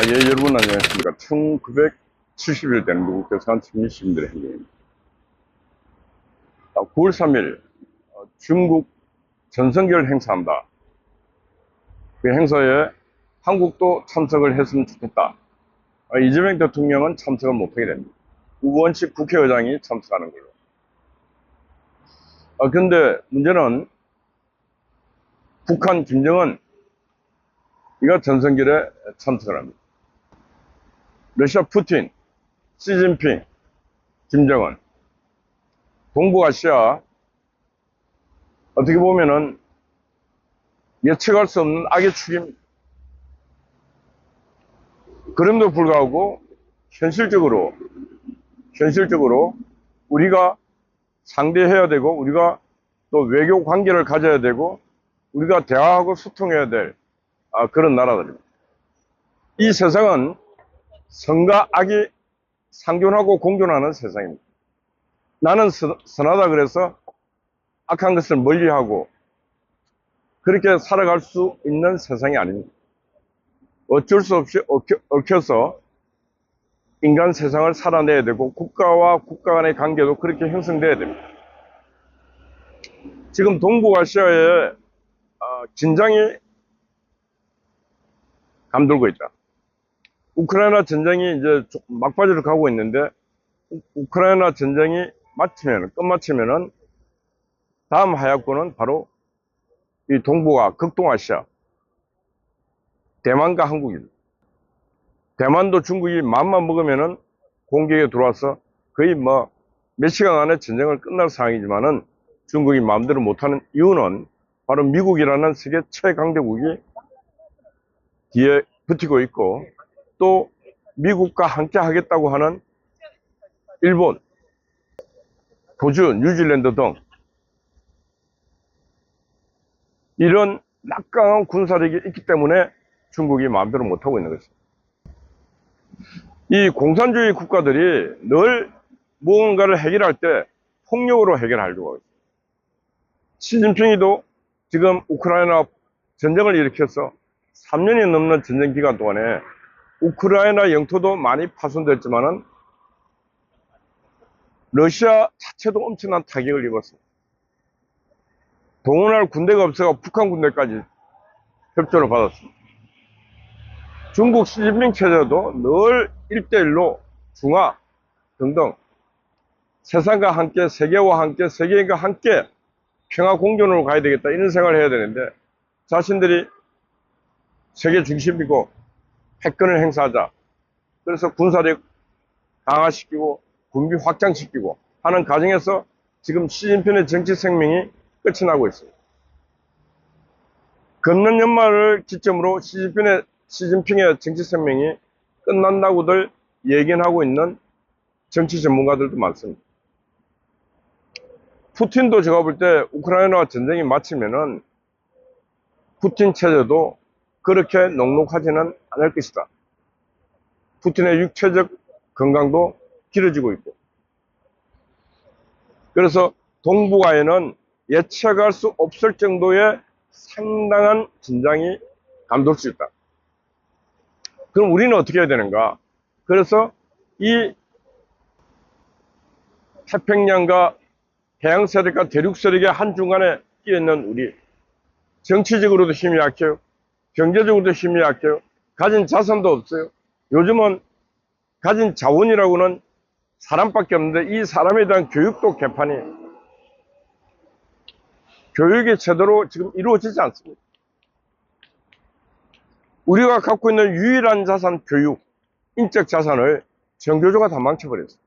예, 여러분 안녕하십니까. 1970일 되는 미국 대사관 시민들의 행동입니다. 9월 3일 중국 전성기를 행사한다. 그 행사에 한국도 참석을 했으면 좋겠다. 이재명 대통령은 참석을 못하게 됩니다. 우원식 국회의장이 참석하는 걸로. 그런데 문제는 북한 김정은 이가 전성기에 참석을 합니다. 러시아 푸틴, 시진핑, 김정은, 동북아시아 어떻게 보면은 예측할 수 없는 악의 축입니다. 그럼에도 불구하고 현실적으로 우리가 상대해야 되고 우리가 또 외교 관계를 가져야 되고 우리가 대화하고 소통해야 될 그런 나라들입니다. 이 세상은 선과 악이 상존하고 공존하는 세상입니다. 나는 선하다 그래서 악한 것을 멀리하고 그렇게 살아갈 수 있는 세상이 아닙니다. 어쩔 수 없이 얽혀서 인간 세상을 살아내야 되고 국가와 국가 간의 관계도 그렇게 형성돼야 됩니다. 지금 동북아시아에 긴장이 감돌고 있다. 우크라이나 전쟁이 이제 막바지로 가고 있는데 우크라이나 전쟁이 끝마치면은 다음 하야권은 바로 이 극동아시아 대만과 한국입니다. 대만도 중국이 맘만 먹으면은 공격에 들어와서 거의 몇 시간 안에 전쟁을 끝날 상황이지만은 중국이 마음대로 못하는 이유는 바로 미국이라는 세계 최강대국이 뒤에 붙이고 있고 또 미국과 함께 하겠다고 하는 일본, 호주, 뉴질랜드 등 이런 막강한 군사력이 있기 때문에 중국이 마음대로 못하고 있는 것입니다. 이 공산주의 국가들이 늘 무언가를 해결할 때 폭력으로 해결하려고 합니다. 시진핑이도 지금 우크라이나 전쟁을 일으켜서 3년이 넘는 전쟁 기간 동안에 우크라이나 영토도 많이 파손됐지만은 러시아 자체도 엄청난 타격을 입었습니다. 동원할 군대가 없어서 북한 군대까지 협조를 받았습니다. 중국 시진핑 체제도 늘 1대1로 중화 등등 세상과 함께 세계와 함께 세계인과 함께 평화 공존으로 가야 되겠다 이런 생각을 해야 되는데 자신들이 세계 중심이고 패권을 행사하자 그래서 군사력 강화시키고 군비 확장시키고 하는 과정에서 지금 시진핑의 정치 생명이 끝이 나고 있습니다. 금년 연말을 기점으로 시진핑의 정치 생명이 끝난다고들 예견하고 있는 정치 전문가들도 많습니다. 푸틴도 제가 볼 때 우크라이나 전쟁이 마치면은 푸틴 체제도 그렇게 녹록하지는 않을 것이다. 푸틴의 육체적 건강도 길어지고 있고 그래서 동북아에는 예측할 수 없을 정도의 상당한 긴장이 감돌 수 있다. 그럼 우리는 어떻게 해야 되는가? 그래서 이 태평양과 해양 세력과 대륙 세력의 한중간에 끼어 있는 우리 정치적으로도 힘이 약해요. 경제적으로도 힘이 약해요. 가진 자산도 없어요. 요즘은 가진 자원이라고는 사람밖에 없는데 이 사람에 대한 교육도 개판이에요. 교육이 제대로 지금 이루어지지 않습니다. 우리가 갖고 있는 유일한 자산 교육, 인적 자산을 정교조가 다 망쳐버렸어요.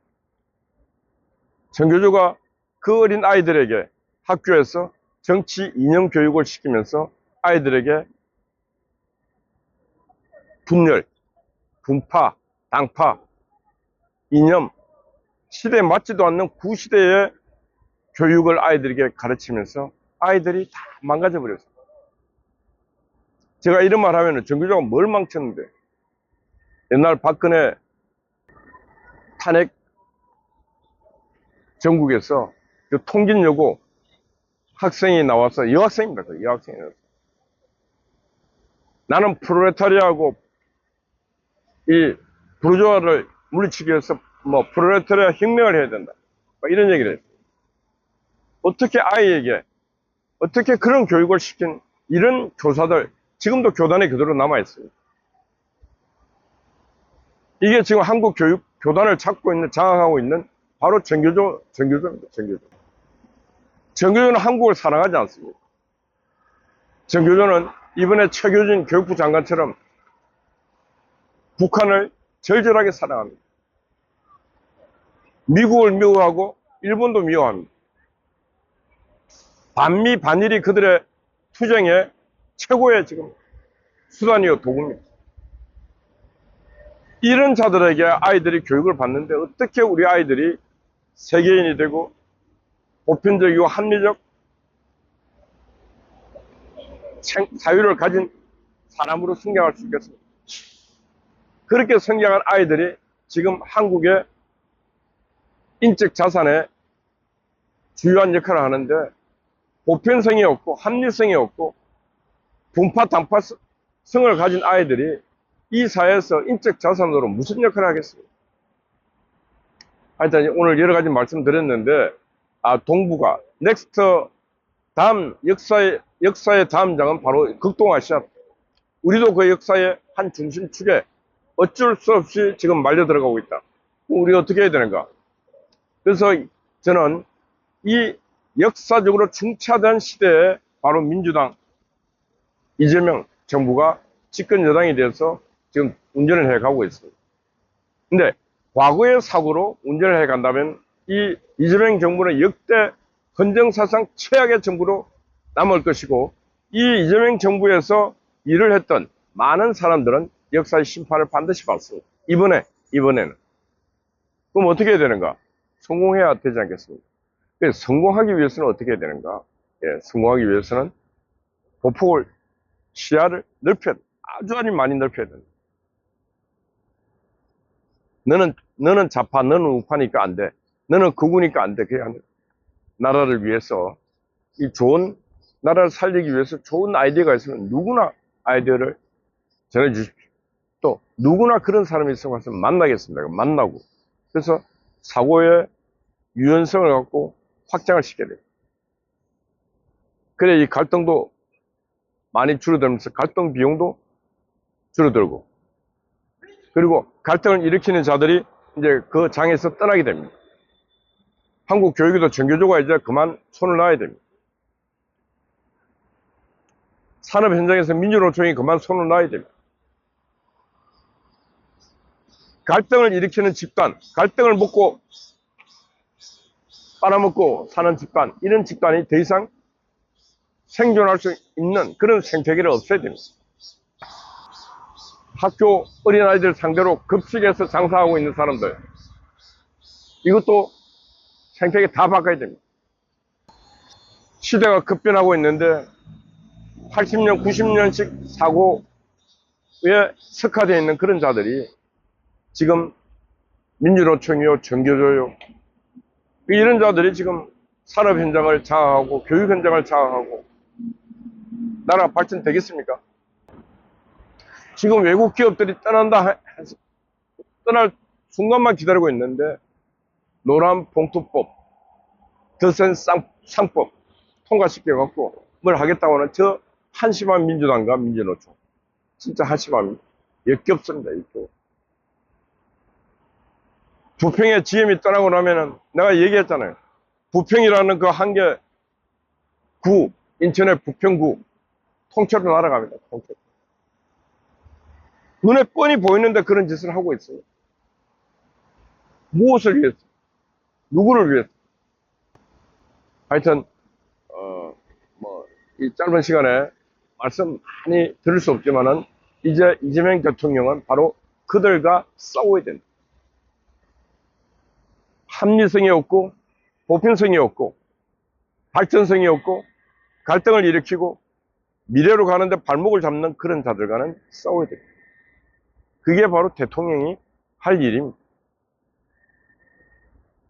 정교조가 그 어린 아이들에게 학교에서 정치 이념 교육을 시키면서 아이들에게 분열, 분파, 당파, 이념, 시대에 맞지도 않는 구시대의 교육을 아이들에게 가르치면서 아이들이 다 망가져 버렸어요. 제가 이런 말 하면은 정교조가 뭘 망쳤는데 옛날 박근혜 탄핵 전국에서 그 통진여고 학생이 나와서 여학생입니다. 그 여학생이 나는 프롤레타리아하고 이 부르주아를 물리치기 위해서 뭐 프롤레타리아 혁명을 해야 된다. 뭐 이런 얘기를 했어요. 어떻게 아이에게 어떻게 그런 교육을 시킨 이런 교사들 지금도 교단에 그대로 남아있어요. 이게 지금 한국 교육 교단을 잡고 있는 장악하고 있는 바로 정교조입니다. 정교조는 한국을 사랑하지 않습니다. 정교조는 이번에 최교진 교육부 장관처럼 북한을 절절하게 사랑합니다. 미국을 미워하고 일본도 미워합니다. 반미 반일이 그들의 투쟁의 최고의 지금 수단이요 도구입니다. 이런 자들에게 아이들이 교육을 받는데 어떻게 우리 아이들이 세계인이 되고 보편적이고 합리적 사유를 가진 사람으로 성장할 수 있겠습니까? 그렇게 성장한 아이들이 지금 한국의 인적 자산에 주요한 역할을 하는데 보편성이 없고 합리성이 없고 분파 단파성을 가진 아이들이 이 사회에서 인적 자산으로 무슨 역할을 하겠습니까? 하여튼 오늘 여러 가지 말씀드렸는데 동북아 넥스트 다음 역사의 다음 장은 바로 극동아시아. 우리도 그 역사의 한 중심축에 어쩔 수 없이 지금 말려 들어가고 있다. 우리 어떻게 해야 되는가? 그래서 저는 이 역사적으로 중차대한 시대에 바로 민주당 이재명 정부가 집권 여당이 돼서 지금 운전을 해가고 있습니다. 근데 과거의 사고로 운전을 해간다면 이 이재명 정부는 역대 헌정사상 최악의 정부로 남을 것이고 이 이재명 정부에서 일을 했던 많은 사람들은 역사의 심판을 반드시 받습니다. 이번에는. 그럼 어떻게 해야 되는가? 성공해야 되지 않겠습니까? 성공하기 위해서는 어떻게 해야 되는가? 성공하기 위해서는 보폭을, 시야를 넓혀야 돼. 아주 많이 넓혀야 된다. 너는 좌파, 너는 우파니까 안 돼. 너는 극우니까 안 돼. 그게 아니라 나라를 위해서, 이 좋은 나라를 살리기 위해서 좋은 아이디어가 있으면 누구나 아이디어를 전해주십시오. 또 누구나 그런 사람이 있어서 만나겠습니다. 만나고. 그래서 사고의 유연성을 갖고 확장을 시켜야 돼요. 그래 이 갈등도 많이 줄어들면서 갈등 비용도 줄어들고, 그리고 갈등을 일으키는 자들이 이제 그 장에서 떠나게 됩니다. 한국 교육에도 정교조가 이제 그만 손을 놔야 됩니다. 산업 현장에서 민주노총이 그만 손을 놔야 됩니다. 갈등을 일으키는 집단, 갈등을 먹고 빨아먹고 사는 집단, 이런 집단이 더 이상 생존할 수 있는 그런 생태계를 없애야 됩니다. 학교 어린아이들 상대로 급식에서 장사하고 있는 사람들, 이것도 생태계 다 바꿔야 됩니다. 시대가 급변하고 있는데 80년, 90년씩 사고에 석화되어 있는 그런 자들이 지금 민주노총이요, 정교조요, 이런 자들이 지금 산업 현장을 장악하고 교육 현장을 장악하고 나라가 발전되겠습니까? 지금 외국 기업들이 떠날 순간만 기다리고 있는데 노란 봉투법, 더 센 상법 통과시켜갖고 뭘 하겠다고 하는 저 한심한 민주당과 민주노총, 진짜 한심합니다. 역겹습니다. 이거. 부평의 GM이 떠나고 나면은 내가 얘기했잖아요. 부평이라는 그 한 개 구, 인천의 부평구 통째로 날아갑니다. 통째로. 눈에 뻔히 보이는데 그런 짓을 하고 있어요. 무엇을 위해서? 누구를 위해서? 하여튼 이 짧은 시간에 말씀 많이 들을 수 없지만은 이제 이재명 대통령은 바로 그들과 싸워야 된다. 합리성이 없고 보편성이 없고 발전성이 없고 갈등을 일으키고 미래로 가는데 발목을 잡는 그런 자들과는 싸워야 됩니다. 그게 바로 대통령이 할 일입니다.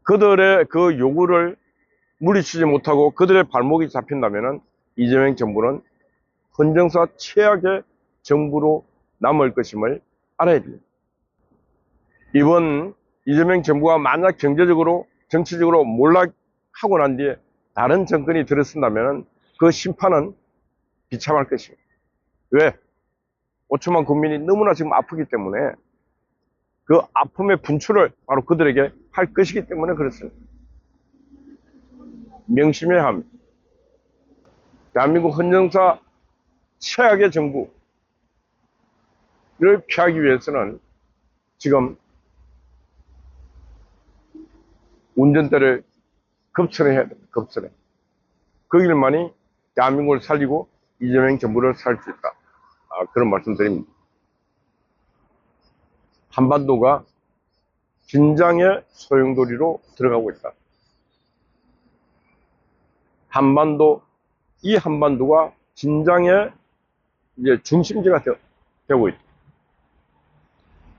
그들의 그 요구를 물리치지 못하고 그들의 발목이 잡힌다면은 이재명 정부는 헌정사 최악의 정부로 남을 것임을 알아야 됩니다. 이번 이재명 정부가 만약 경제적으로, 정치적으로 몰락하고 난 뒤에 다른 정권이 들어선다면 그 심판은 비참할 것입니다. 왜? 5천만 국민이 너무나 지금 아프기 때문에 그 아픔의 분출을 바로 그들에게 할 것이기 때문에 그렇습니다. 명심해야 합니다. 대한민국 헌정사 최악의 정부를 피하기 위해서는 지금 운전대를 급선해야 됩니다. 급선해. 그 길만이 대한민국을 살리고 이재명 정부를 살 수 있다. 그런 말씀 드립니다. 한반도가 긴장의 소용돌이로 들어가고 있다. 이 한반도가 긴장의 이제 중심지가 되고 있다.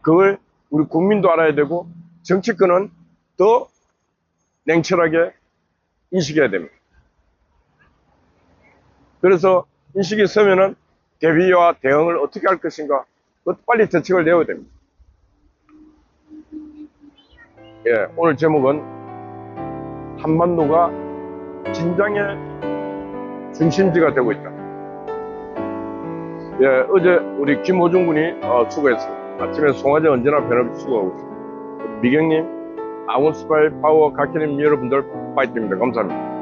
그걸 우리 국민도 알아야 되고 정치권은 더 냉철하게 인식해야 됩니다. 그래서 인식이 서면은 대비와 대응을 어떻게 할 것인가, 빨리 대책을 내어야 됩니다. 예, 오늘 제목은 한반도가 긴장의 중심지가 되고 있다. 예, 어제 우리 김호중 군이 수고했습니다. 아침에 송화제 언제나 변함없이 수고하고 있습니다. 미경님, 아몬스파이 파워 각현님 여러분들 파이팅입니다. 감사합니다.